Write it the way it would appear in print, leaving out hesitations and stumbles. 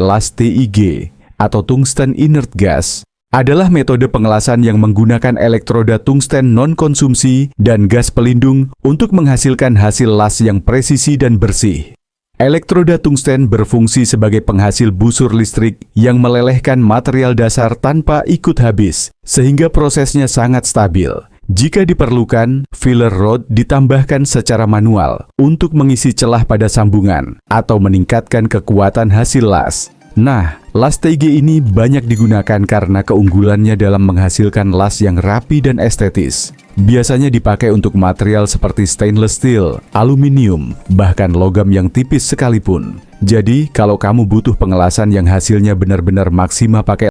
Las TIG atau Tungsten Inert Gas adalah metode pengelasan yang menggunakan elektroda tungsten non-konsumsi dan gas pelindung untuk menghasilkan hasil las yang presisi dan bersih. Elektroda tungsten berfungsi sebagai penghasil busur listrik yang melelehkan material dasar tanpa ikut habis, sehingga prosesnya sangat stabil. Jika diperlukan, filler rod ditambahkan secara manual untuk mengisi celah pada sambungan atau meningkatkan kekuatan hasil las. Nah, las TIG ini banyak digunakan karena keunggulannya dalam menghasilkan las yang rapi dan estetis. Biasanya dipakai untuk material seperti stainless steel, aluminium, bahkan logam yang tipis sekalipun. Jadi, kalau kamu butuh pengelasan yang hasilnya benar-benar maksimal pakai